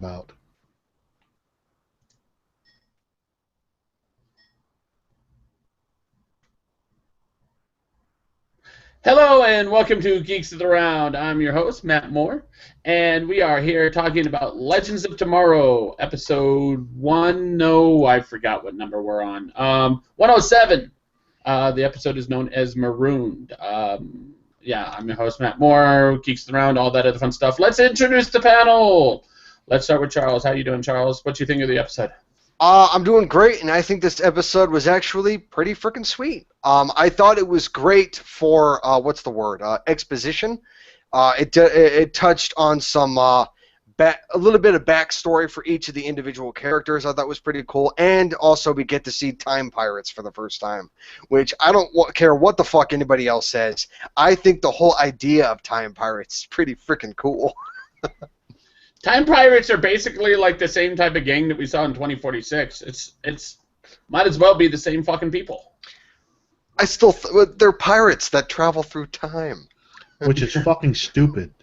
about. Hello and welcome to Geeks of the Round. I'm your host, Matt Moore, and we are here talking about Legends of Tomorrow, episode 1. No, I forgot what number we're on. 107. The episode is known as Marooned. Yeah, I'm your host, Matt Moore, Geeks of the Round, all that other fun stuff. Let's introduce the panel. Let's start with Charles. How you doing, Charles? What you think of the episode? I'm doing great, and I think this episode was actually pretty freaking sweet. I thought it was great for exposition. It touched on some a little bit of backstory for each of the individual characters. I thought was pretty cool, and also we get to see time pirates for the first time, which I don't care what the fuck anybody else says. I think the whole idea of time pirates is pretty freaking cool. Time pirates are basically like the same type of gang that we saw in 2046. It's might as well be the same fucking people. They're pirates that travel through time, which is fucking stupid.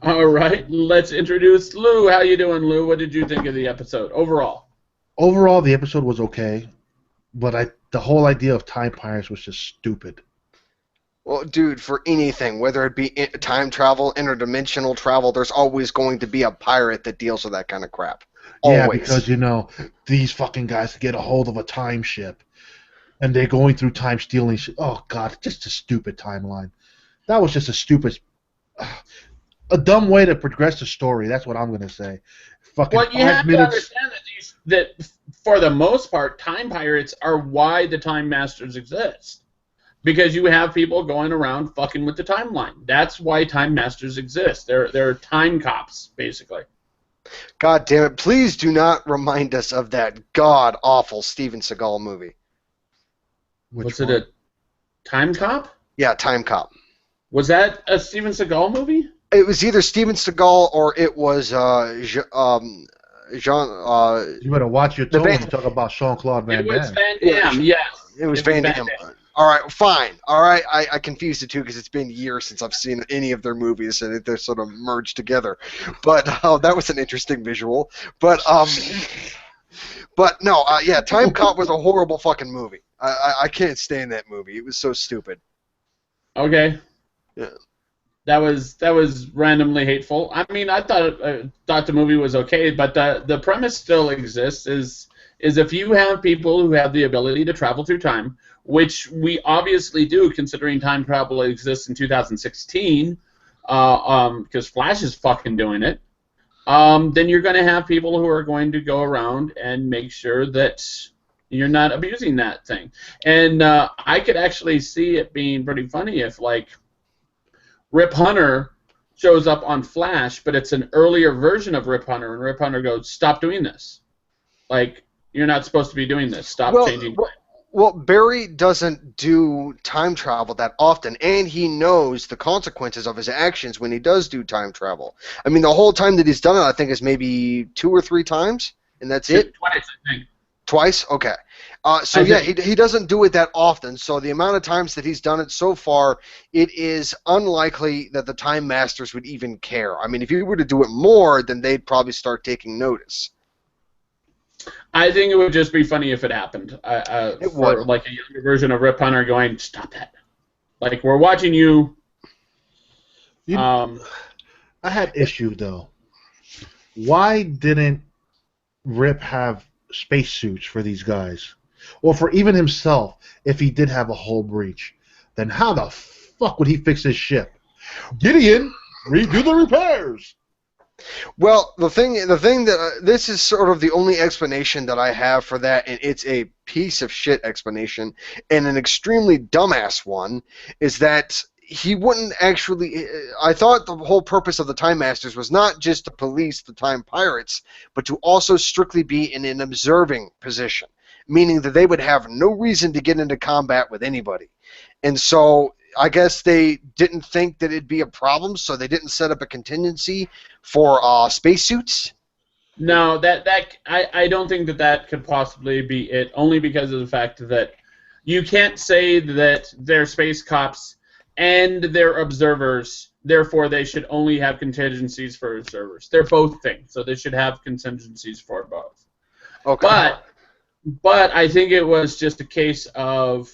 All right, let's introduce Lou. How you doing, Lou? What did you think of the episode overall? Overall, the episode was okay, but the whole idea of time pirates was just stupid. Well, dude, for anything, whether it be time travel, interdimensional travel, there's always going to be a pirate that deals with that kind of crap. Always. Yeah, because, these fucking guys get a hold of a time ship, and they're going through time stealing shit. Oh, God, just a stupid timeline. That was just a dumb way to progress the story. That's what I'm going to say. Fucking well, you have to understand that for the most part, time pirates are why the Time Masters exist. Because you have people going around fucking with the timeline. That's why Time Masters exist. They're time cops, basically. God damn it. Please do not remind us of that god-awful Steven Seagal movie. Was it a Time Cop? Yeah, Time Cop. Was that a Steven Seagal movie? It was either Steven Seagal or it was Jean... you better watch your tone when you talk about Jean-Claude Van Damme. It was Van Damme, yes. It was Van Damme. All right, fine. All right, I confused the two because it's been years since I've seen any of their movies, and they're sort of merged together. But that was an interesting visual. But no, yeah, Time Cop was a horrible fucking movie. I can't stand that movie. It was so stupid. Okay. Yeah. That was randomly hateful. I mean, I thought the movie was okay, but the premise still exists. Is if you have people who have the ability to travel through time, which we obviously do, considering time travel exists in 2016, because Flash is fucking doing it, then you're going to have people who are going to go around and make sure that you're not abusing that thing. And I could actually see it being pretty funny if, like, Rip Hunter shows up on Flash, but it's an earlier version of Rip Hunter, and Rip Hunter goes, "Stop doing this. Like, you're not supposed to be doing this. Stop changing." Well, Barry doesn't do time travel that often, and he knows the consequences of his actions when he does do time travel. I mean, the whole time that he's done it, I think, is maybe 2 or 3 times, and that's it? Twice, I think. Twice? Okay. So, yeah, he doesn't do it that often, so the amount of times that he's done it so far, it is unlikely that the Time Masters would even care. I mean, if you were to do it more, then they'd probably start taking notice. I think it would just be funny if it happened. It for would. like a younger version of Rip Hunter going, "Stop that. Like, we're watching you." I had issue, though. Why didn't Rip have spacesuits for these guys? Or for even himself, if he did have a hull breach? Then how the fuck would he fix his ship? Gideon, redo the repairs! Well, the thing that this is sort of the only explanation that I have for that, and it's a piece of shit explanation and an extremely dumbass one, is that he wouldn't actually. I thought the whole purpose of the Time Masters was not just to police the Time Pirates, but to also strictly be in an observing position, meaning that they would have no reason to get into combat with anybody, and so. I guess they didn't think that it'd be a problem, so they didn't set up a contingency for spacesuits. No, I don't think that could possibly be it. Only because of the fact that you can't say that they're space cops and they're observers therefore they should only have contingencies for servers. They're both things, so they should have contingencies for both. Okay. But I think it was just a case of,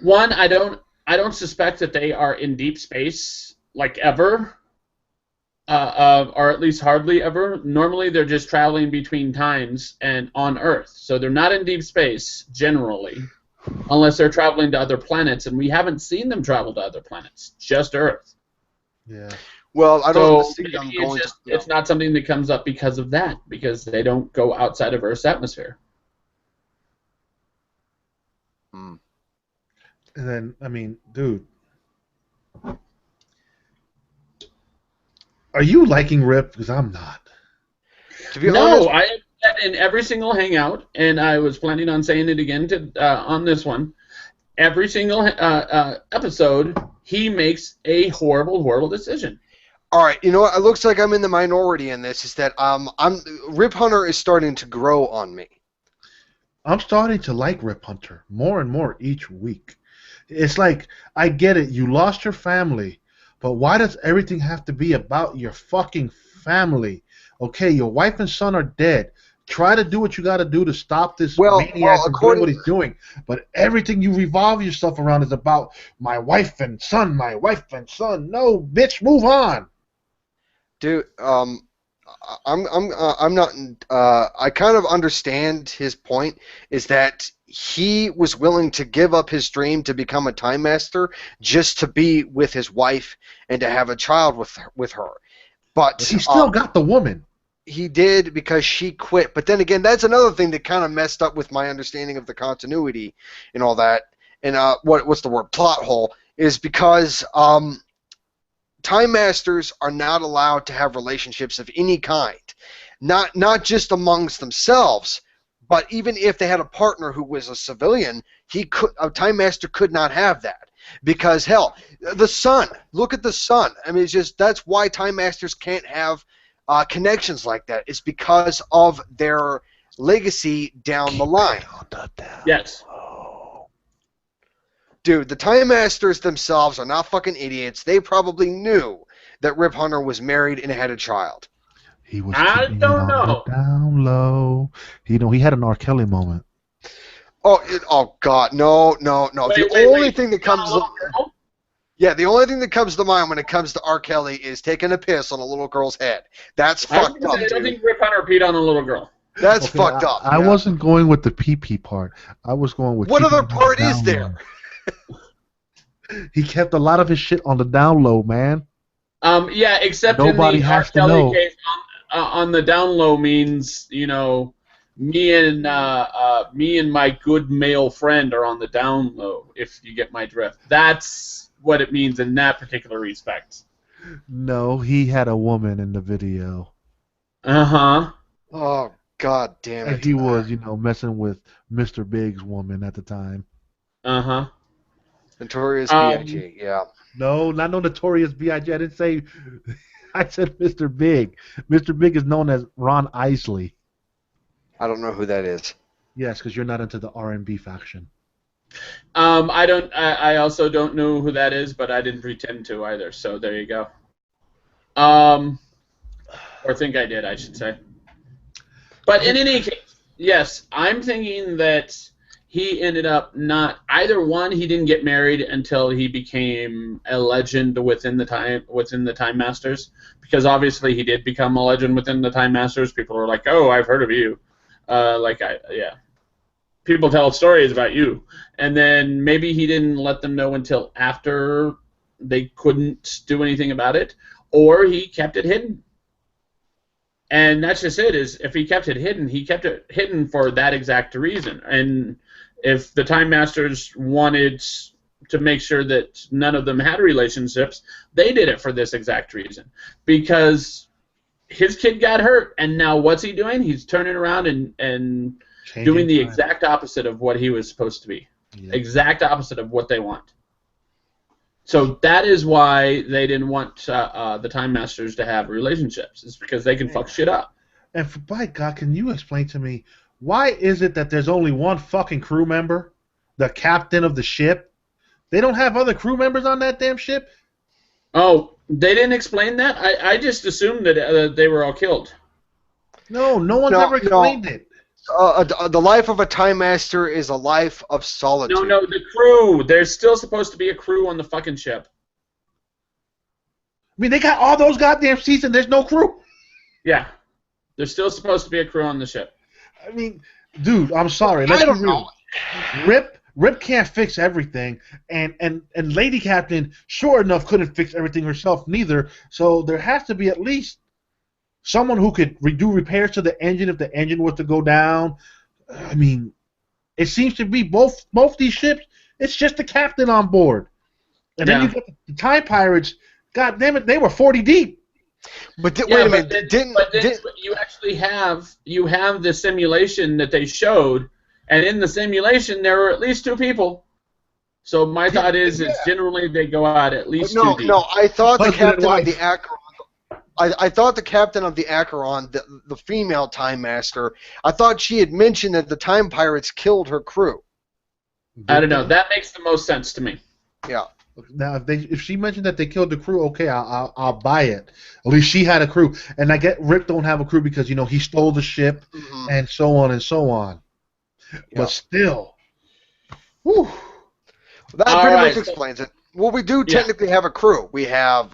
one, I don't suspect that they are in deep space like ever, or at least hardly ever. Normally they're just traveling between times and on Earth, so they're not in deep space generally, unless they're traveling to other planets, and we haven't seen them travel to other planets, just Earth. Yeah. Well, I don't So see them maybe going. it's not something that comes up because of that, because they don't go outside of Earth's atmosphere. Hmm. And then, I mean, dude, are you liking Rip? Because I'm not. To be No, honest, I have said in every single hangout, and I was planning on saying it again on this one. Every single episode, he makes a horrible, horrible decision. all right. You know what? It looks like I'm in the minority in this. Is that Rip Hunter is starting to grow on me. I'm starting to like Rip Hunter more and more each week. It's like, I get it, you lost your family, but why does everything have to be about your fucking family? Okay, your wife and son are dead. Try to do what you got to do to stop this maniac from doing what he's doing. But everything you revolve yourself around is about my wife and son, my wife and son. No, bitch, move on. Dude, I'm not. I kind of understand his point. Is that he was willing to give up his dream to become a time master just to be with his wife and to have a child with her. But he still got the woman. He did because she quit. But then again, that's another thing that kind of messed up with my understanding of the continuity and all that. And what's the word? Plot hole is because Time Masters are not allowed to have relationships of any kind, not just amongst themselves, but even if they had a partner who was a civilian, a Time Master could not have that because hell, the Sun. Look at the Sun. I mean, it's just that's why Time Masters can't have connections like that. It's because of their legacy down the line. Yes. Dude, the Time Masters themselves are not fucking idiots. They probably knew that Rip Hunter was married and had a child. He was keeping it on the down low. He had an R. Kelly moment. Oh God, no. The only thing that comes to mind when it comes to R. Kelly is taking a piss on a little girl's head. That's fucked up, I don't think Rip Hunter peed on a little girl. That's fucked up. I wasn't going with the pee-pee part. I was going with what other part is there? He kept a lot of his shit on the down low, man. Yeah, except nobody in the has R. to Kelly know. case, on the down low means, me and my good male friend are on the down low, if you get my drift. That's what it means in that particular respect. No, he had a woman in the video. Uh-huh. Oh, God damn it. And he was, messing with Mr. Big's woman at the time. Uh-huh. Notorious B.I.G., yeah. No, not no Notorious B.I.G. I didn't say... I said Mr. Big. Mr. Big is known as Ron Isley. I don't know who that is. Yes, because you're not into the R&B faction. I also don't know who that is, but I didn't pretend to either, so there you go. Or think I did, I should say. But in any case, yes, I'm thinking that he ended up not either one. He didn't get married until he became a legend within the Time Masters, because obviously he did become a legend within the Time Masters. People were like, "Oh, I've heard of you," People tell stories about you, and then maybe he didn't let them know until after they couldn't do anything about it, or he kept it hidden. And that's just it. Is if he kept it hidden for that exact reason. And if the Time Masters wanted to make sure that none of them had relationships, they did it for this exact reason. Because his kid got hurt, and now what's he doing? He's turning around and doing the exact opposite of what he was supposed to be. Yeah. Exact opposite of what they want. So that is why they didn't want the Time Masters to have relationships. It's because they can fuck shit up. And by God, can you explain to me, why is it that there's only one fucking crew member, the captain of the ship? They don't have other crew members on that damn ship? Oh, they didn't explain that? I just assumed that they were all killed. No, no one's No, ever no. explained it. The life of a Time Master is a life of solitude. No, the crew. There's still supposed to be a crew on the fucking ship. I mean, they got all those goddamn seats and there's no crew. Yeah. There's still supposed to be a crew on the ship. I mean, dude, I'm sorry. Let's be real. Rip can't fix everything, and Lady Captain, sure enough, couldn't fix everything herself neither. So there has to be at least someone who could do repairs to the engine if the engine was to go down. I mean, it seems to be both these ships. It's just the captain on board, and then you get the Time Pirates. God damn it, they were 40 deep. But wait a minute, didn't you actually have the simulation that they showed, and in the simulation there were at least 2 people. So my thought is generally they go out at least 2 deep. No, I thought the Husband and captain of wife. the Acheron. I thought the captain of the Acheron, the female Time Master, I thought she had mentioned that the Time Pirates killed her crew. I don't know. That makes the most sense to me. Yeah. Now, if she mentioned that they killed the crew, okay, I'll buy it. At least she had a crew, and I get Rick don't have a crew because he stole the ship, and so on and so on. Yeah. But still, whew. That pretty much explains it. Well, we do technically have a crew. We have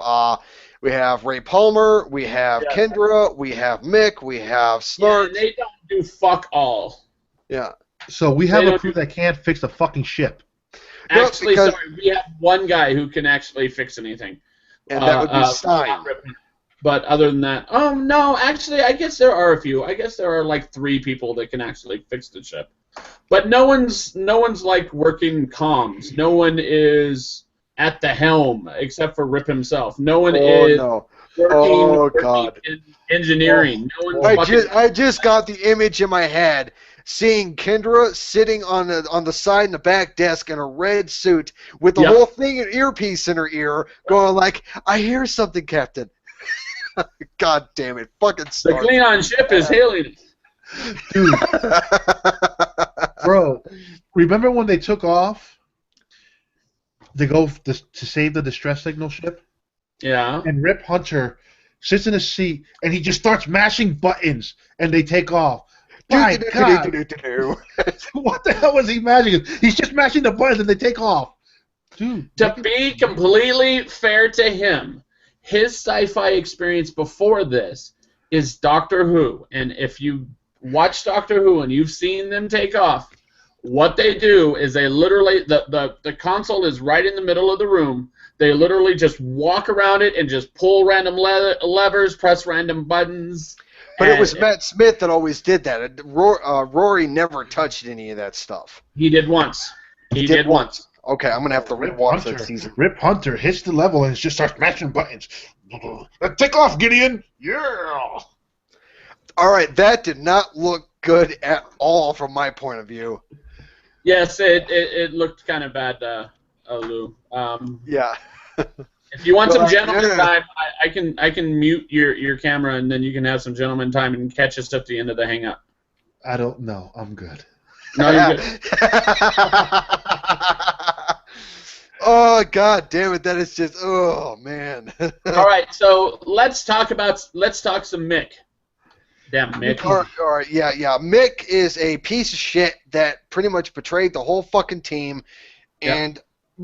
Ray Palmer, we have Kendra, we have Mick, we have Snark. Yeah, and they don't do fuck all. Yeah. So we have a crew that can't fix a fucking ship. Actually, sorry, we have one guy who can actually fix anything. And that would be Stein. But other than that, no, actually, I guess there are a few. I guess there are like 3 people that can actually fix the ship. But no one's like working comms. No one is at the helm except for Rip himself. No one is working in engineering. No one's I just got the image in my head. Seeing Kendra sitting on the side in the back desk in a red suit with the whole thing an earpiece in her ear, going like, "I hear something, Captain." God damn it, fucking Stark. The Klingon ship is hailing. Dude, bro, remember when they took off to go to save the distress signal ship? Yeah. And Rip Hunter sits in his seat and he just starts mashing buttons and they take off. My God. What the hell was he mashing? He's just mashing the buttons and they take off. Dude. To be completely fair to him, his sci-fi experience before this is Doctor Who. And if you watch Doctor Who and you've seen them take off, what they do is they literally, the console is right in the middle of the room. They literally just walk around it and just pull random levers, press random buttons. But it was Matt Smith that always did that. Rory never touched any of that stuff. He did once. He did once. Okay, I'm going to have to rewatch that season. Rip Hunter hits the level and just starts mashing buttons. Take off, Gideon! Yeah! All right, that did not look good at all from my point of view. Yes, it looked kind of bad, Lou. Yeah. If you want some gentleman time, I can mute your camera and then you can have some gentleman time and catch us at the end of the hangout. I don't know. I'm good. No, you're good. Oh, God damn it. That is just, oh, man. All right, so let's talk some Mick. Damn, Mick. All right, yeah. Mick is a piece of shit that pretty much betrayed the whole fucking team. And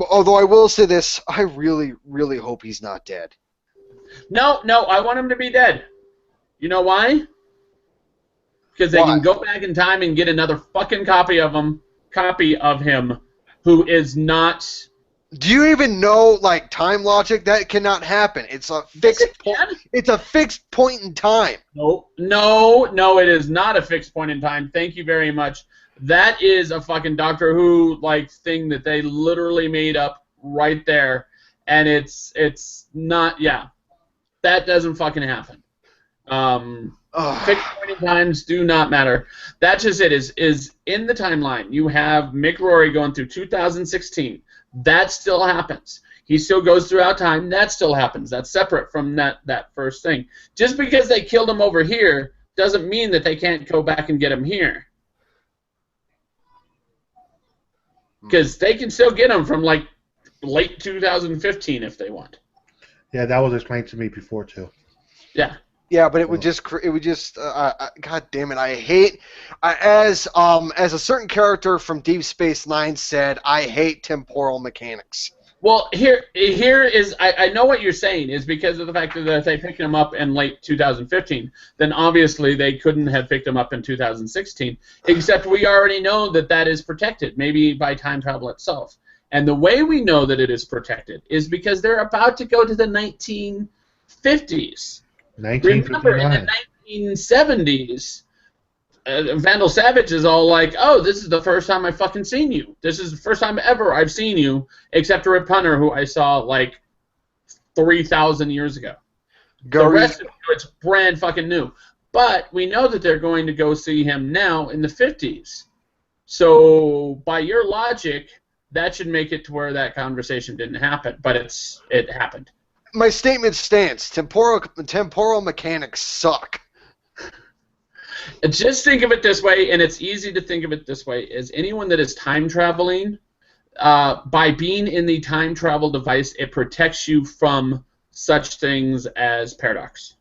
although I will say this, I really, really hope he's not dead. No, I want him to be dead. You know why? Because they can go back in time and get another fucking copy of him, who is not. Do you even know, like, time logic? That cannot happen. It's a fixed point. It's a fixed point in time. No, it is not a fixed point in time. Thank you very much. That is a fucking Doctor Who like thing that they literally made up right there, and it's not. Yeah, that doesn't fucking happen. Fixed point in times do not matter. That's just it. Is in the timeline you have Mick Rory going through 2016. That still happens. He still goes throughout time. That still happens. That's separate from that first thing. Just because they killed him over here doesn't mean that they can't go back and get him here. Because they can still get him from like late 2015 if they want. Yeah, that was explained to me before too. Yeah. Yeah, but it would just God damn it! I hate as a certain character from Deep Space Nine said, I hate temporal mechanics. Well, here is I know what you're saying is because of the fact that if they picked him up in late 2015, then obviously they couldn't have picked him up in 2016. Except we already know that that is protected, maybe by time travel itself. And the way we know that it is protected is because they're about to go to the 1950s. Remember, in the 1970s, Vandal Savage is all like, oh, this is the first time I've fucking seen you. This is the first time ever I've seen you, except Rip Hunter, who I saw like 3,000 years ago. The rest of it's brand fucking new. But we know that they're going to go see him now in the 50s. So by your logic, that should make it to where that conversation didn't happen. But it happened. My statement stands. Temporal mechanics suck. Just think of it this way, and it's easy to think of it this way, is anyone that is time traveling, by being in the time travel device, it protects you from such things as paradox.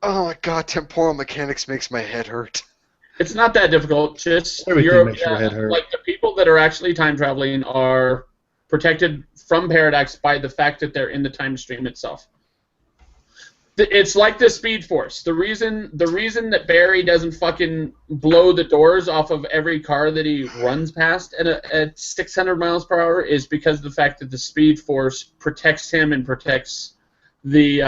Oh my god, temporal mechanics makes my head hurt. It's not that difficult. Just everything makes your head hurt. Like the people that are actually time traveling are protected from paradox by the fact that they're in the time stream itself. It's like the Speed Force. The reason that Barry doesn't fucking blow the doors off of every car that he runs past at 600 miles per hour is because of the fact that the Speed Force protects him and protects the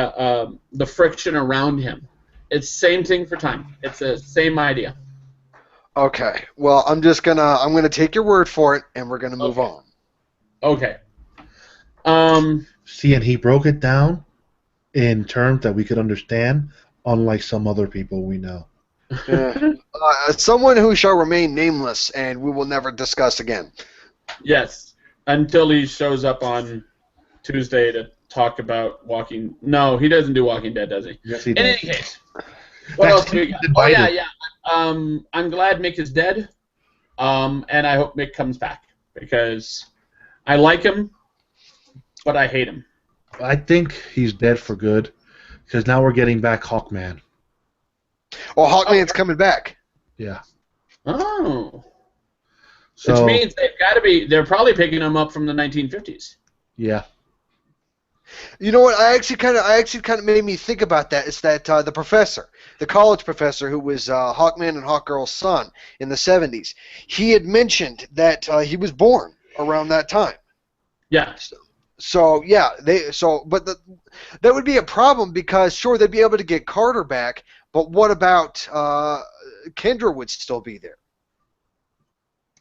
friction around him. It's the same thing for time. It's the same idea. Okay. Well, I'm gonna take your word for it, and we're gonna move on. Okay. See, and he broke it down in terms that we could understand, unlike some other people we know. Someone who shall remain nameless, and we will never discuss again. Yes, until he shows up on Tuesday to talk about Walking... No, he doesn't do Walking Dead, does he? Yes, he does. In any case, what else do we got? Oh, yeah. I'm glad Mick is dead, and I hope Mick comes back, because I like him, but I hate him. I think he's dead for good, because now we're getting back Hawkman. Well, Hawkman's coming back. Yeah. Oh. So, which means they're probably picking him up from the 1950s. Yeah. You know what? I actually kind of made me think about that. It's that the college professor who was Hawkman and Hawkgirl's son in the 70s, he had mentioned that he was born around that time. Yeah. So yeah, that would be a problem because sure they'd be able to get Carter back, but what about Kendra would still be there?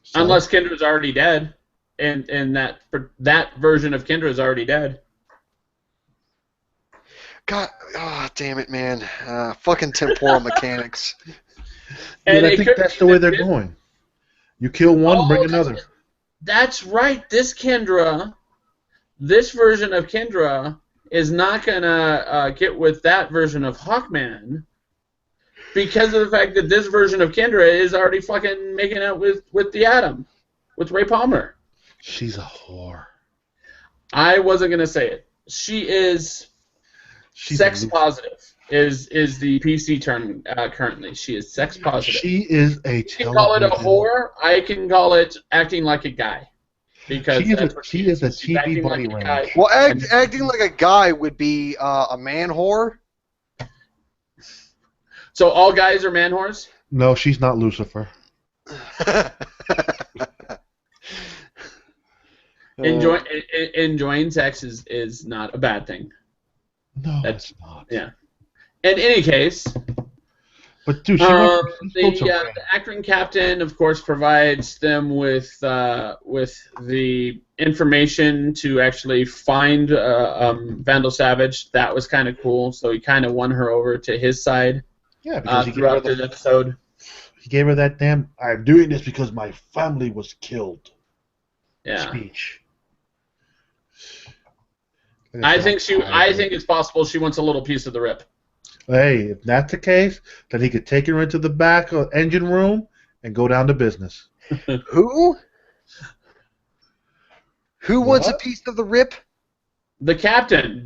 So, unless Kendra's already dead, and that version of Kendra is already dead. God, damn it, man! Fucking temporal mechanics. And I think that's the way they're going. You kill one, bring another. That's right. This version of Kendra is not gonna get with that version of Hawkman because of the fact that this version of Kendra is already fucking making out with the Atom, with Ray Palmer. She's a whore. I wasn't gonna say it. She's sex positive. Is the PC term currently? She is sex positive. She is a. You can call it a whore. I can call it acting like a guy. Because she is a TV body range. Well, acting like a guy would be a man whore. So all guys are man whores? No, she's not Lucifer. Enjoying sex is not a bad thing. No, it's not. Yeah. In any case, but dude, the Akron captain, of course, provides them with the information to actually find Vandal Savage. That was kind of cool. So he kind of won her over to his side. Yeah, because throughout the episode. He gave her that damn "I'm doing this because my family was killed" speech. I think it's possible she wants a little piece of the rip. Hey, if that's the case, then he could take her into the back engine room and go down to business. Who? Who wants a piece of the rip? The captain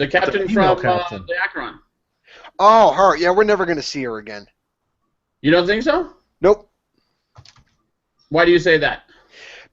female from captain. the Acheron. Oh, her. Yeah, we're never going to see her again. You don't think so? Nope. Why do you say that?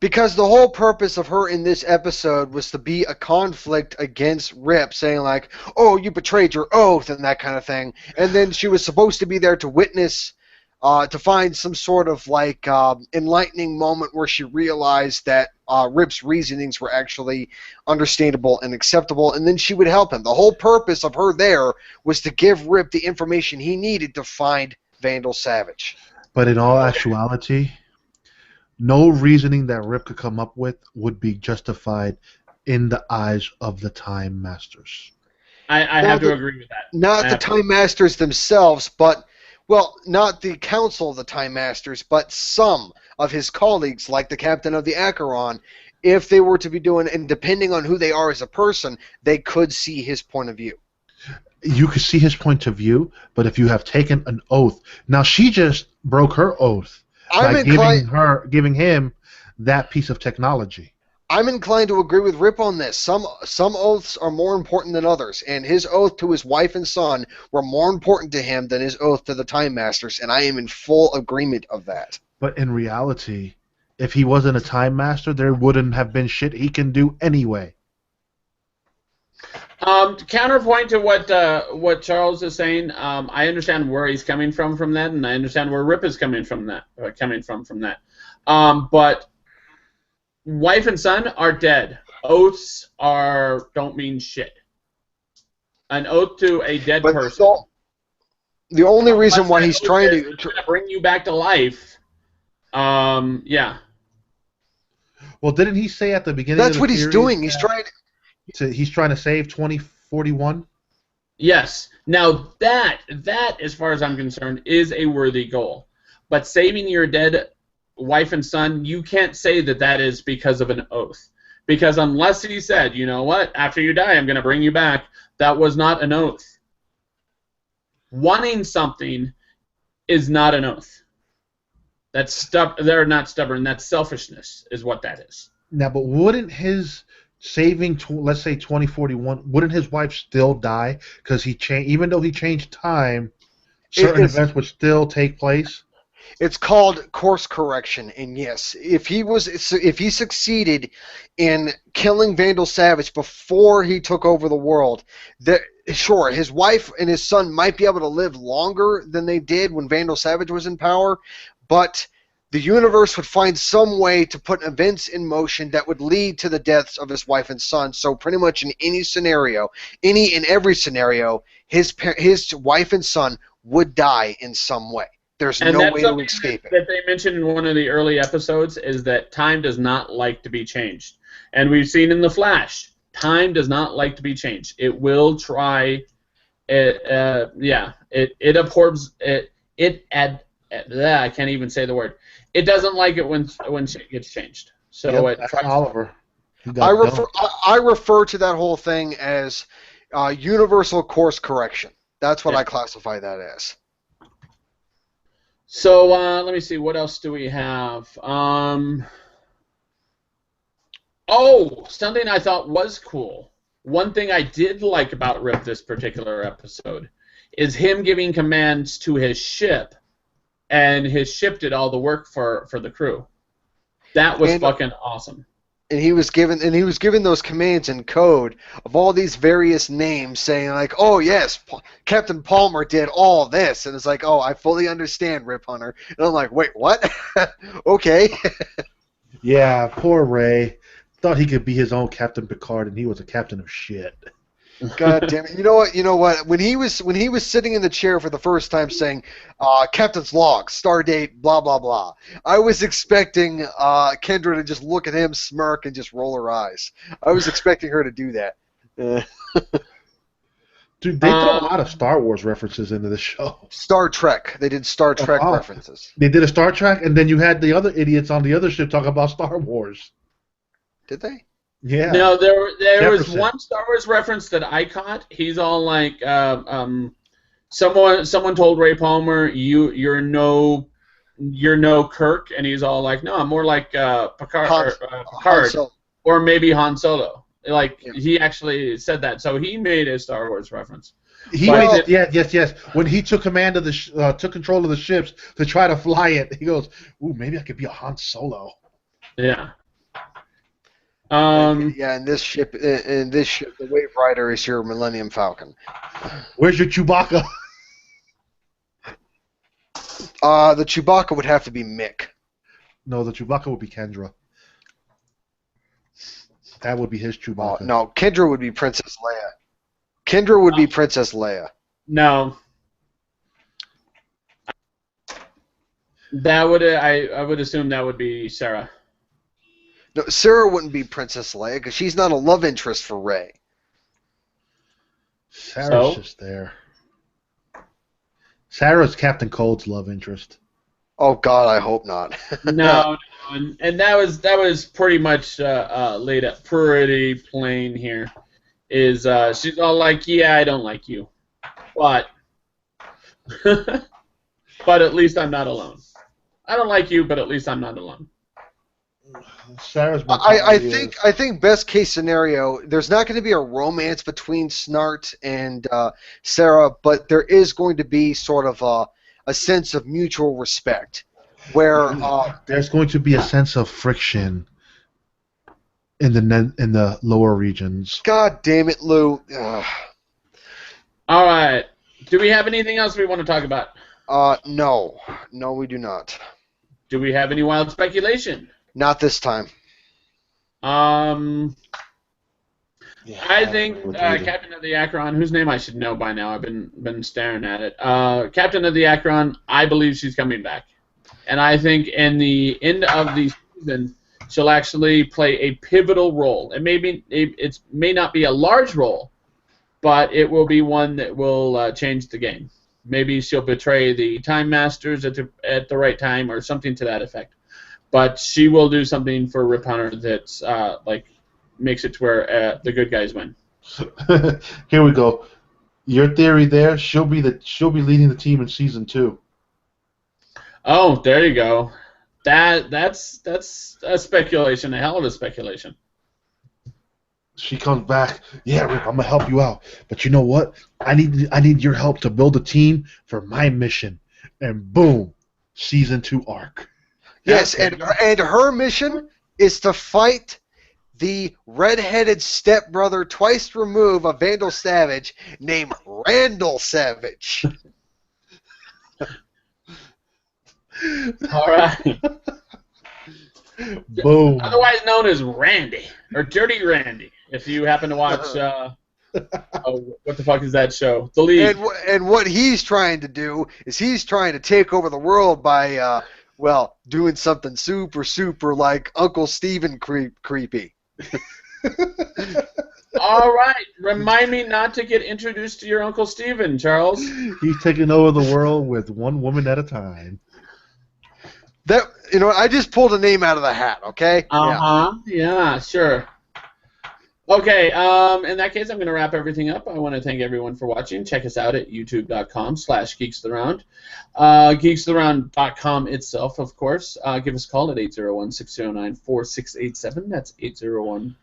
Because the whole purpose of her in this episode was to be a conflict against Rip, saying like, "Oh, you betrayed your oath," and that kind of thing. And then she was supposed to be there to witness, to find some sort of like enlightening moment where she realized that Rip's reasonings were actually understandable and acceptable, and then she would help him. The whole purpose of her there was to give Rip the information he needed to find Vandal Savage. But in all actuality, no reasoning that Rip could come up with would be justified in the eyes of the Time Masters. I have to agree with that. Not the Time Masters themselves, but, well, not the Council of the Time Masters, but some of his colleagues, like the Captain of the Acheron, if they were to be doing, and depending on who they are as a person, they could see his point of view. You could see his point of view, but if you have taken an oath, now she just broke her oath by giving him that piece of technology. I'm inclined to agree with Rip on this. Some oaths are more important than others, and his oath to his wife and son were more important to him than his oath to the Time Masters, and I am in full agreement of that. But in reality, if he wasn't a Time Master, there wouldn't have been shit he can do anyway. To counterpoint to what Charles is saying, I understand where he's coming from that, and I understand where Rip is coming from that. But wife and son are dead. Oaths don't mean shit. An oath to a dead person. The only reason why he's trying to bring you back to life. Yeah. Well, didn't he say at the beginning? That's what he's doing. He's trying to save 2041. Yes. Now that, as far as I'm concerned, is a worthy goal. But saving your dead wife and son, you can't say that is because of an oath. Because unless he said, you know what, after you die, I'm going to bring you back, that was not an oath. Wanting something is not an oath. They're not stubborn. That's selfishness, is what that is. Now, but wouldn't his saving, let's say 2041, wouldn't his wife still die? Because even though he changed time, certain events would still take place. It's called course correction, and yes, if he succeeded in killing Vandal Savage before he took over the world, sure, his wife and his son might be able to live longer than they did when Vandal Savage was in power, but the universe would find some way to put events in motion that would lead to the deaths of his wife and son. So pretty much in any scenario, any and every scenario, his wife and son would die in some way. There's no way to escape it. That they mentioned in one of the early episodes is that time does not like to be changed. And we've seen in The Flash, time does not like to be changed. It will try. It abhors it. I can't even say the word. It doesn't like it when shit gets changed. So that's Oliver. I refer to that whole thing as universal course correction. That's what I classify that as. So let me see. What else do we have? Something I thought was cool. One thing I did like about Rip this particular episode is him giving commands to his ship, and his ship did all the work for the crew. That was fucking awesome. And he was given those commands in code of all these various names, saying like, "Oh yes, Captain Palmer did all this," and it's like, "Oh, I fully understand, Rip Hunter." And I'm like, "Wait, what?" Okay. Yeah, poor Ray. Thought he could be his own Captain Picard, and he was a captain of shit. God damn it! You know what? When he was sitting in the chair for the first time, saying, "Captain's log, stardate, blah blah blah," I was expecting Kendra to just look at him, smirk, and just roll her eyes. I was expecting her to do that. Dude, they throw a lot of Star Wars references into the show. Star Trek. They did Star Trek references. They did a Star Trek, and then you had the other idiots on the other ship talk about Star Wars. Did they? Yeah. No, there was one Star Wars reference that I caught. He's all like, someone told Ray Palmer, you're no Kirk, and he's all like, no, I'm more like Picard, or maybe Han Solo. Like, he actually said that. So he made a Star Wars reference. Yes. When he took command of took control of the ships to try to fly it, he goes, "Ooh, maybe I could be a Han Solo." Yeah. In this ship, the Wave Rider is your Millennium Falcon. Where's your Chewbacca? The Chewbacca would have to be Mick. No, the Chewbacca would be Kendra. That would be his Chewbacca. No, Kendra would be Princess Leia. Kendra would be Princess Leia. No. That would I would assume that would be Sarah. No, Sarah wouldn't be Princess Leia because she's not a love interest for Rey. Sarah's just there. Sarah's Captain Cold's love interest. Oh God, I hope not. No, and that was pretty much laid up pretty plain here. Is she's all like, yeah, I don't like you, but but at least I'm not alone. I don't like you, but at least I'm not alone. Sarah's. I think best case scenario, there's not going to be a romance between Snart and Sarah, but there is going to be sort of a sense of mutual respect, where there's going to be a sense of friction in the lower regions. God damn it, Lou. All right. Do we have anything else we want to talk about? No, we do not. Do we have any wild speculation? Not this time. I think Captain of the Acheron, whose name I should know by now, I've been staring at it. Captain of the Acheron, I believe she's coming back, and I think in the end of the season, she'll actually play a pivotal role. It may not be a large role, but it will be one that will change the game. Maybe she'll betray the Time Masters at the right time, or something to that effect. But she will do something for Rip Hunter that's makes it to where the good guys win. Here we go. Your theory there. She'll be leading the team in season 2. Oh, there you go. That's a speculation, a hell of a speculation. She comes back. Yeah, Rip, I'm gonna help you out. But you know what? I need your help to build a team for my mission. And boom, season 2 arc. Yes, and her mission is to fight the red-headed stepbrother twice removed of Vandal Savage named Randall Savage. All right. Boom. Otherwise known as Randy, or Dirty Randy, if you happen to watch, what the fuck is that show? The League. And what he's trying to do is he's trying to take over the world by, doing something super like Uncle Steven creepy. All right. Remind me not to get introduced to your Uncle Steven, Charles. He's taking over the world with one woman at a time. I just pulled a name out of the hat, okay? Yeah, sure. Okay, in that case, I'm going to wrap everything up. I want to thank everyone for watching. Check us out at youtube.com/geeksofaround. Geeksofaround.com itself, of course. Give us a call at 801-609-4687. That's 801.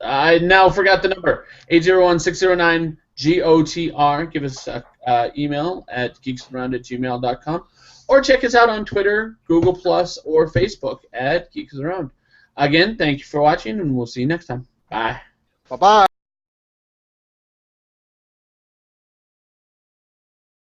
I now forgot the number. 801-609-GOTR. Give us an email at geeksaround@gmail.com. Or check us out on Twitter, Google+, or Facebook at Geeks Around. Again, thank you for watching, and we'll see you next time. Bye. Bye-bye.